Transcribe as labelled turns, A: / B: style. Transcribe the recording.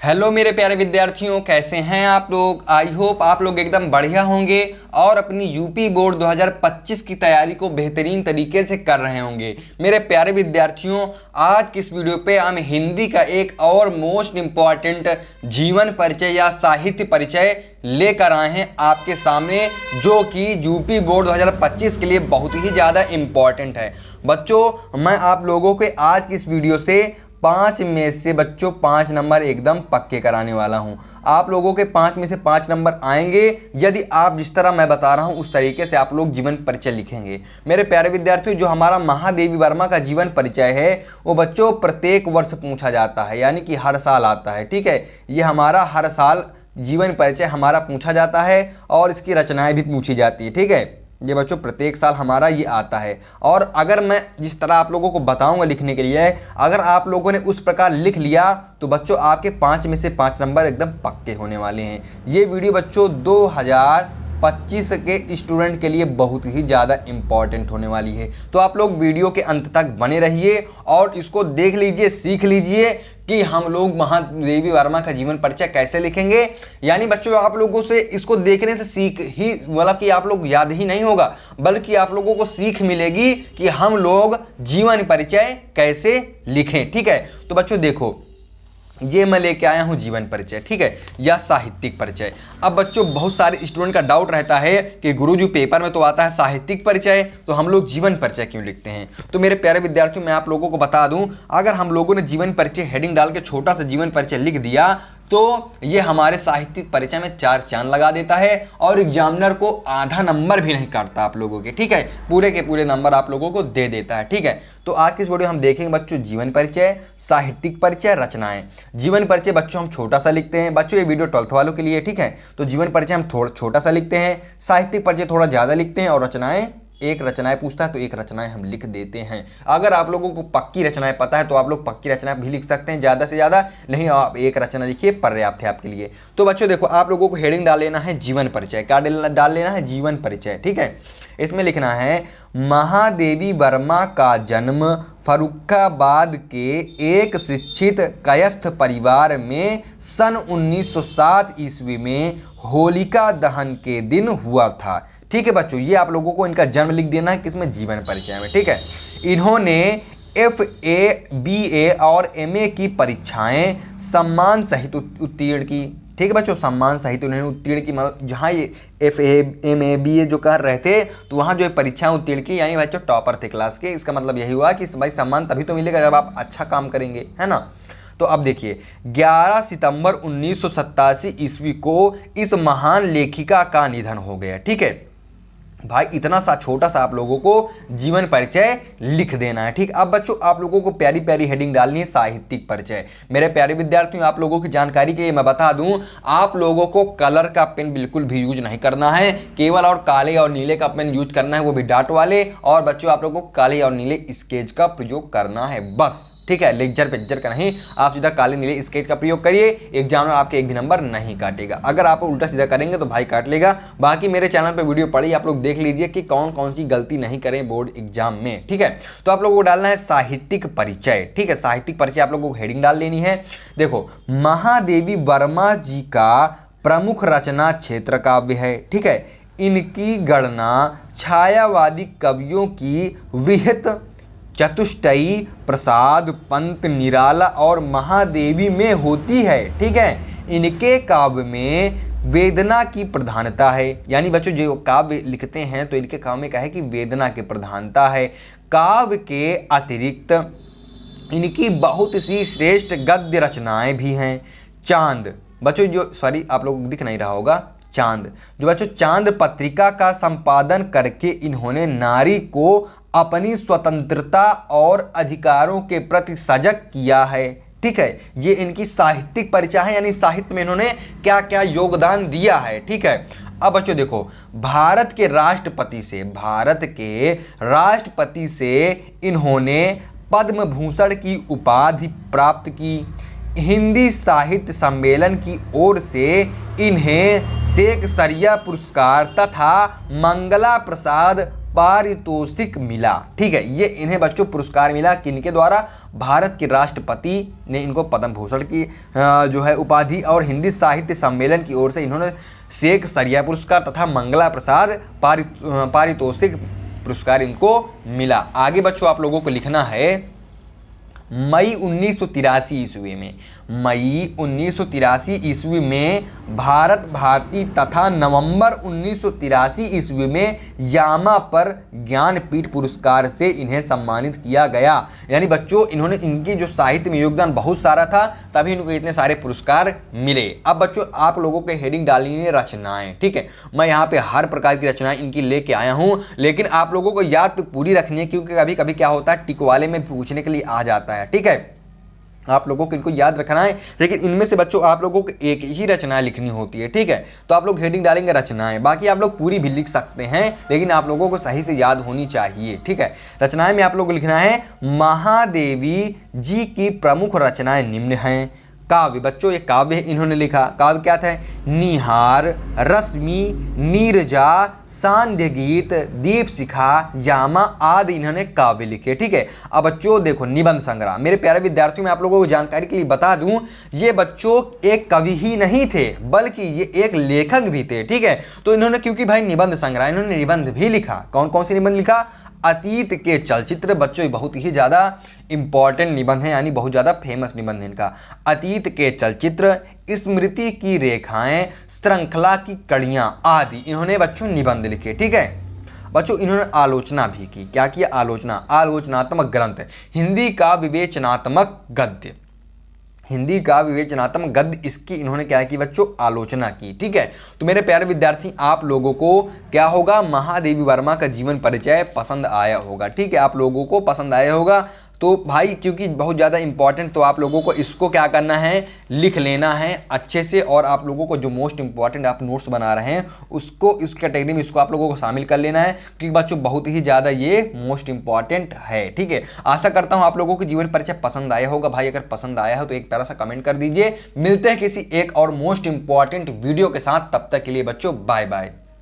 A: Hello मेरे प्यारे विद्यार्थियों, कैसे हैं आप लोग। आई होप आप लोग एकदम बढ़िया होंगे और अपनी यूपी बोर्ड 2025 की तैयारी को बेहतरीन तरीके से कर रहे होंगे। मेरे प्यारे विद्यार्थियों, आज की इस वीडियो पे हम हिंदी का एक और मोस्ट इम्पॉर्टेंट जीवन परिचय या साहित्य परिचय लेकर आए हैं आपके सामने, जो कि यूपी बोर्ड 2025 के लिए बहुत ही ज़्यादा इम्पॉर्टेंट है। बच्चों, मैं आप लोगों के आज की इस वीडियो से 5 में से बच्चों 5 नंबर एकदम पक्के कराने वाला हूं। आप लोगों के 5 में से 5 नंबर आएंगे यदि आप जिस तरह मैं बता रहा हूं उस तरीके से आप लोग जीवन परिचय लिखेंगे। मेरे प्यारे विद्यार्थियों, जो हमारा महादेवी वर्मा का जीवन परिचय है वो बच्चों प्रत्येक वर्ष पूछा जाता है, यानी कि हर साल आता है। ठीक है, ये हमारा हर साल जीवन परिचय हमारा पूछा जाता है और इसकी रचनाएं भी पूछी जाती है। ठीक है, ये बच्चों प्रत्येक साल हमारा ये आता है। और अगर मैं जिस तरह आप लोगों को बताऊंगा लिखने के लिए, अगर आप लोगों ने उस प्रकार लिख लिया तो बच्चों आपके 5 में से 5 नंबर एकदम पक्के होने वाले हैं। ये वीडियो बच्चों 2025 के स्टूडेंट के लिए बहुत ही ज़्यादा इम्पॉर्टेंट होने वाली है। तो आप लोग वीडियो के अंत तक बने रहिए और इसको देख लीजिए, सीख लीजिए कि हम लोग महादेवी वर्मा का जीवन परिचय कैसे लिखेंगे। यानी बच्चों आप लोगों से इसको देखने से सीख ही, मतलब कि आप लोग याद ही नहीं होगा, बल्कि आप लोगों को सीख मिलेगी कि हम लोग जीवन परिचय कैसे लिखें। ठीक है, तो बच्चों देखो, ये मैं लेके आया हूँ जीवन परिचय, ठीक है, या साहित्यिक परिचय। अब बच्चों बहुत सारे स्टूडेंट का डाउट रहता है कि गुरुजी पेपर में तो आता है साहित्यिक परिचय, तो हम लोग जीवन परिचय क्यों लिखते हैं। तो मेरे प्यारे विद्यार्थियों, मैं आप लोगों को बता दूं, अगर हम लोगों ने जीवन परिचय हेडिंग डाल के छोटा सा जीवन परिचय लिख दिया तो ये हमारे साहित्यिक परिचय में 4 चांद लगा देता है और एग्जामिनर को आधा नंबर भी नहीं काटता आप लोगों के। ठीक है, पूरे के पूरे नंबर आप लोगों को दे देता है। ठीक है, तो आज की इस वीडियो हम देखेंगे बच्चों जीवन परिचय, साहित्यिक परिचय, रचनाएं। जीवन परिचय बच्चों हम छोटा सा लिखते हैं। बच्चों ये वीडियो 12th वालों के लिए, ठीक है, तो जीवन परिचय हम थोड़ा छोटा सा लिखते हैं, साहित्यिक परिचय थोड़ा ज़्यादा लिखते हैं और रचनाएं, एक रचनाएं पूछता है तो एक रचनाएं हम लिख देते हैं। अगर आप लोगों को पक्की रचनाएं पता है तो आप लोग पक्की रचनाएं भी लिख सकते हैं, ज़्यादा से ज़्यादा नहीं, आप एक रचना लिखिए, पर्याप्त है आपके लिए। तो बच्चों देखो, आप लोगों को हेडिंग डाल लेना है जीवन परिचय। क्या डाल लेना है? जीवन परिचय। ठीक है, इसमें लिखना है महादेवी वर्मा का जन्म फर्रुखाबाद के एक शिक्षित कायस्थ परिवार में सन 1907 ईस्वी में होलिका दहन के दिन हुआ था। ठीक है बच्चों, ये आप लोगों को इनका जन्म लिख देना है किसमें? जीवन परिचय में। ठीक है, इन्होंने FA, BA और MA की परीक्षाएं सम्मान सहित उत्तीर्ण की। ठीक है बच्चों, सम्मान सहित उन्होंने उत्तीर्ण की, मतलब जहाँ ये FA, MA, BA जो कर रहे थे तो वहाँ जो परीक्षाएं उत्तीर्ण की, यानी बच्चों टॉपर थे क्लास के। इसका मतलब यही हुआ कि भाई सम्मान तभी तो मिलेगा जब आप अच्छा काम करेंगे, है ना। तो अब देखिए, 11 सितंबर 1987 ईस्वी को इस महान लेखिका का निधन हो गया। ठीक है भाई, इतना सा छोटा सा आप लोगों को जीवन परिचय लिख देना है। ठीक, अब बच्चों आप लोगों को प्यारी प्यारी हेडिंग डालनी है साहित्यिक परिचय। मेरे प्यारे विद्यार्थियों, आप लोगों की जानकारी के लिए मैं बता दूं, आप लोगों को कलर का पेन बिल्कुल भी यूज नहीं करना है, केवल और काले और नीले का पेन यूज करना है, वो भी डाट वाले। और बच्चों आप लोगों को काले और नीले स्केच का प्रयोग करना है बस। ठीक है, लेक्चर पेक्चर का नहीं, आप सीधा काले नीले स्केच का प्रयोग करिए, एग्जामिनर आपके एक भी नंबर नहीं काटेगा। अगर आप उल्टा सीधा करेंगे तो भाई काट लेगा। बाकी मेरे चैनल पे वीडियो पड़ी, आप लोग देख लीजिए कि कौन कौन सी गलती नहीं करें बोर्ड एग्जाम में। ठीक है, तो आप लोगों को डालना है साहित्यिक परिचय। ठीक है, साहित्यिक परिचय आप लोगों को हेडिंग डाल लेनी है। देखो, महादेवी वर्मा जी का प्रमुख रचना क्षेत्र काव्य है। ठीक है, इनकी गणना छायावादी कवियों की वृहत चतुष्टयी, प्रसाद, पंत, निराला और महादेवी में होती है। ठीक है, इनके काव्य में वेदना की प्रधानता है। यानी बच्चों जो काव्य लिखते हैं तो इनके काव्य में क्या है कि वेदना की प्रधानता है। काव्य के अतिरिक्त इनकी बहुत सी श्रेष्ठ गद्य रचनाएं भी हैं। चांद, बच्चों जो सॉरी आप लोग दिख नहीं रहा होगा, चांद, जो बच्चों चांद पत्रिका का संपादन करके इन्होंने नारी को अपनी स्वतंत्रता और अधिकारों के प्रति सजग किया है। ठीक है, ये इनकी साहित्यिक परिचय है, यानी साहित्य में इन्होंने क्या क्या योगदान दिया है। ठीक है, अब बच्चों देखो, भारत के राष्ट्रपति से इन्होंने पद्म भूषण की उपाधि प्राप्त की। हिंदी साहित्य सम्मेलन की ओर से इन्हें शेख सरिया पुरस्कार तथा मंगला प्रसाद पारितोषिक मिला। ठीक है, ये इन्हें बच्चों पुरस्कार मिला किनके द्वारा? भारत के राष्ट्रपति ने इनको पद्म भूषण की जो है उपाधि और हिंदी साहित्य सम्मेलन की ओर से इन्होंने शेख सरिया पुरस्कार तथा मंगला प्रसाद पारितोषिक पुरस्कार इनको मिला। आगे बच्चों आप लोगों को लिखना है मई 1983 ईस्वी में, मई 1983 ईस्वी में भारत भारती तथा नवंबर 1983 ईस्वी में यामा पर ज्ञानपीठ पुरस्कार से इन्हें सम्मानित किया गया। यानी बच्चों इन्होंने इनकी जो साहित्य में योगदान बहुत सारा था, तभी इनको इतने सारे पुरस्कार मिले। अब बच्चों आप लोगों के हेडिंग डालनी है रचनाएं। ठीक है, मैं यहाँ पे हर प्रकार की रचनाएं इनकी लेके आया हूँ, लेकिन आप लोगों को याद तो पूरी रखनी है, क्योंकि कभी कभी क्या होता है टिक वाले में पूछने के लिए आ जाता है। ठीक है, आप लोगों को इनको याद रखना है, लेकिन इनमें से बच्चों आप लोगों को एक ही रचनाएं लिखनी होती है। ठीक है, तो आप लोग हेडिंग डालेंगे रचनाएं, बाकी आप लोग पूरी भी लिख सकते हैं, लेकिन आप लोगों को सही से याद होनी चाहिए। ठीक है, रचनाएं में आप लोगों को लिखना है महादेवी जी की प्रमुख रचनाएं निम्न हैं। काव्य, बच्चों ये काव्य इन्होंने लिखा। काव्य क्या था? निहार, रश्मि, नीरजा, सांध्य गीत, दीप शिखा, यामा आदि इन्होंने काव्य लिखे। ठीक है, अब बच्चों देखो निबंध संग्रह, मेरे प्यारे विद्यार्थियों मैं आप लोगों को जानकारी के लिए बता दूं, ये बच्चों एक कवि ही नहीं थे, बल्कि ये एक लेखक भी थे। ठीक है, तो इन्होंने क्योंकि भाई निबंध संग्रह, इन्होंने निबंध भी लिखा। कौन कौन से निबंध लिखा? अतीत के चलचित्र, बच्चों बहुत ही ज़्यादा इंपॉर्टेंट निबंध है, यानी बहुत ज़्यादा फेमस निबंध है इनका। अतीत के चलचित्र, स्मृति की रेखाएं, श्रृंखला की कड़ियां आदि इन्होंने बच्चों निबंध लिखे। ठीक है बच्चों, इन्होंने आलोचना भी की। क्या किया? आलोचना, आलोचनात्मक ग्रंथ, हिंदी का विवेचनात्मक गद्य, हिंदी का विवेचनात्मक गद्य, इसकी इन्होंने क्या की बच्चों? आलोचना की। ठीक है, तो मेरे प्यारे विद्यार्थी आप लोगों को क्या होगा? महादेवी वर्मा का जीवन परिचय पसंद आया होगा। ठीक है, आप लोगों को पसंद आया होगा। तो भाई क्योंकि बहुत ज़्यादा इंपॉर्टेंट, तो आप लोगों को इसको क्या करना है? लिख लेना है अच्छे से, और आप लोगों को जो मोस्ट इंपॉर्टेंट आप नोट्स बना रहे हैं उसको इस कैटेगरी में इसको आप लोगों को शामिल कर लेना है, क्योंकि बच्चों बहुत ही ज़्यादा ये मोस्ट इंपॉर्टेंट है। ठीक है, आशा करता हूँ आप लोगों को जीवन परिचय पसंद आया होगा। भाई अगर पसंद आया हो तो एक प्यारा सा कमेंट कर दीजिए। मिलते हैं किसी एक और मोस्ट इंपॉर्टेंट वीडियो के साथ, तब तक के लिए बच्चों बाय बाय।